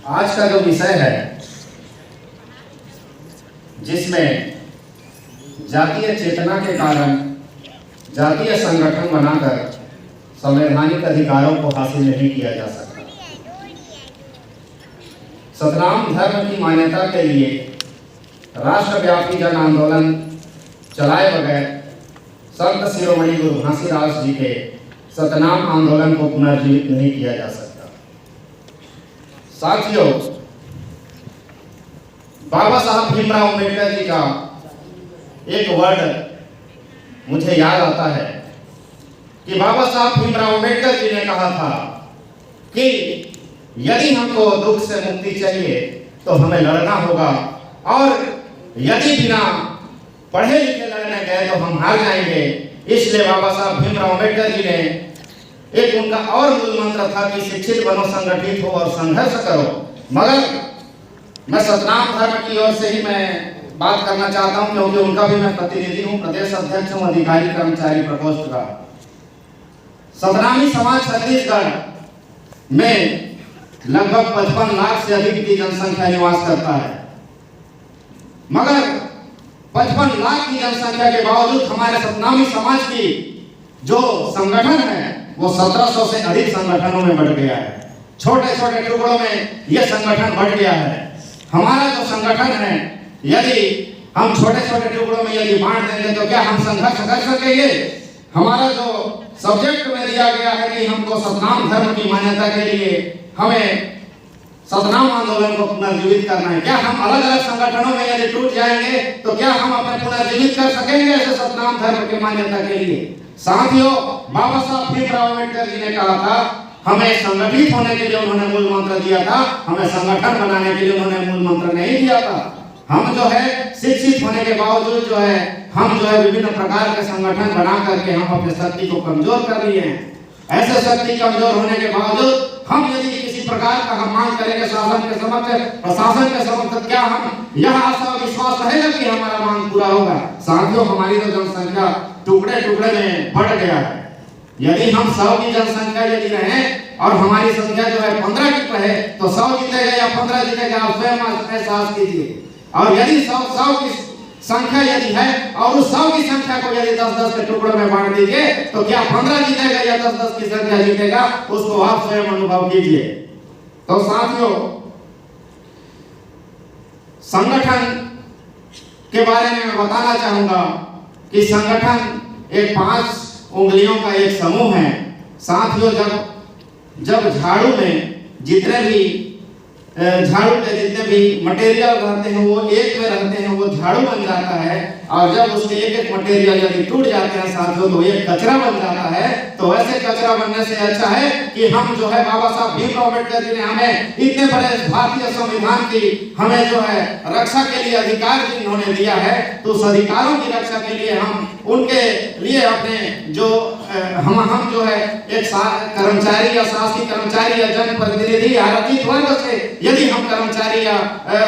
आज का जो विषय है, जिसमें जातीय चेतना के कारण जातीय संगठन बनाकर संवैधानिक अधिकारों को हासिल नहीं किया जा सकता। सतनाम धर्म की मान्यता के लिए राष्ट्रव्यापी जन आंदोलन चलाए बगैर संत शिरोमणि गुरु घासीदास जी के सतनाम आंदोलन को पुनर्जीवित नहीं किया जा सकता। साथियों, बाबा साहब भीमराव अम्बेडकर जी का एक वर्ड मुझे याद आता है कि बाबा साहब भीमराव अम्बेडकर जी ने कहा था कि यदि हमको दुख से मुक्ति चाहिए तो हमें लड़ना होगा, और यदि बिना पढ़े लिखे लड़ने गए तो हम हार जाएंगे। इसलिए बाबा साहब भीमराव अम्बेडकर जी ने एक उनका और मूल मंत्र था कि शिक्षित बनो, संगठित हो और संघर्ष करो। मगर मैं सतनाम धर्म की ओर से ही मैं बात करना चाहता हूं, क्योंकि उनका भी मैं प्रतिनिधि हूं, प्रदेश अध्यक्ष हूं अधिकारी कर्मचारी प्रकोष्ठ का। सतनामी समाज छत्तीसगढ़ में लगभग 55 लाख से अधिक की जनसंख्या निवास करता है। मगर 55 लाख की जनसंख्या के बावजूद हमारे सतनामी समाज की जो संगठन है वो 1700 से अधिक संगठनों में बढ़ गया है। छोटे छोटे टुकड़ों में यह संगठन बढ़ गया है। हमारा जो संगठन है, यदि हम छोटे छोटे टुकड़ों में यदि बांट देंगे तो क्या हम संघर्ष कर सकेंगे? हमारा जो सब्जेक्ट में दिया गया है कि हमको सतनाम धर्म की मान्यता के लिए हमें सतनाम आंदोलन को पुनर्जीवित करना है। क्या हम अलग अलग संगठनों में यदि टूट जाएंगे तो क्या हम अपने पुनर्जीवित कर सकेंगे ऐसे सतनाम धर्म की मान्यता के लिए? साथियों, बाबा साहब भीमराव अम्बेडकर जी ने कहा था, हमें संगठित होने के लिए उन्होंने मूल मंत्र दिया था, हमें संगठन बनाने के लिए उन्होंने मूल मंत्र नहीं दिया था। हम जो है शिक्षित होने के बावजूद जो है हम जो है विभिन्न प्रकार के संगठन बना करके हम अपने शक्ति को कमजोर कर लिए हैं। ऐसे शक्ति कमजोर होने के बावजूद हम यदि किसी प्रकार का हम मांग करेंगे शासन के समक्ष, प्रशासन के समक्ष, क्या हम यह आशा विश्वास रहेगा कि हमारा मांग पूरा होगा? साथियों, हमारी तो जनसंख्या टुकड़े टुकड़े में बढ़ गया है। यदि हम 100 की जनसंख्या यदि रहे और हमारी संख्या जो है 15 की रहे तो 100 जीतेगा या 15 जीतेगा, आप स्वयं एहसास कीजिए। और यदि 100 की संख्या यदि है और उस 100 की संख्या को यदि 10-10 के टुकड़ों में बांट दीजिए तो क्या 15 जीतेगा या 10-10 की संख्या जीतेगा? उसको आप स्वयं अनुभव कीजिए। तो साथियों, संगठन के बारे में मैं बताना चाहूंगा कि संगठन एक 5 उंगलियों का एक समूह है। साथियों, जब झाड़ू में जितने भी मटेरियल रहते हैं वो एक में रहते हैं, वो झाड़ू बन जाता है। और जब उसके एक मटेरियल यदि टूट जाते हैं साथियों तो एक कचरा बन जाता है। तो वैसे कचरा बनने से अच्छा है कि हम जो है बाबा साहब भीमराव अम्बेडकर जी ने हमें इतने बड़े भारतीय संविधान की हमें जो है रक्षा के लिए अधिकार जिन्होंने दिया है, तो उस अधिकारों की रक्षा के लिए हम उनके लिए अपने जो हम जो है एक कर्मचारी या शासकीय कर्मचारी या जनप्रतिनिधि या आरक्षित वर्ग से यदि हम कर्मचारी या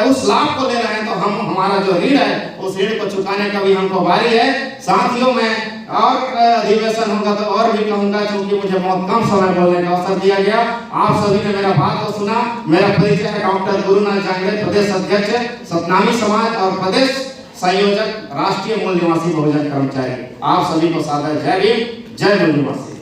उस लाभ को ले रहे हैं तो हम हमारा जो ऋण है उस ऋण को चुकाने का भी हमको बारी है। साथियों, मैं और अधिवेशन होगा तो और भी कहूंगा, क्योंकि मुझे बहुत कम समय बोलने का अवसर दिया गया। आप सभी ने मेरा बात को सुना। मेरा परिचय है डॉक्टर गुरुनाथ जांगड़े, प्रदेश अध्यक्ष सतनामी समाज और प्रदेश संयोजक राष्ट्रीय मूल निवासी बहुजन कर्मचारी। आप सभी को सादर जय भीम, जय मूल निवासी।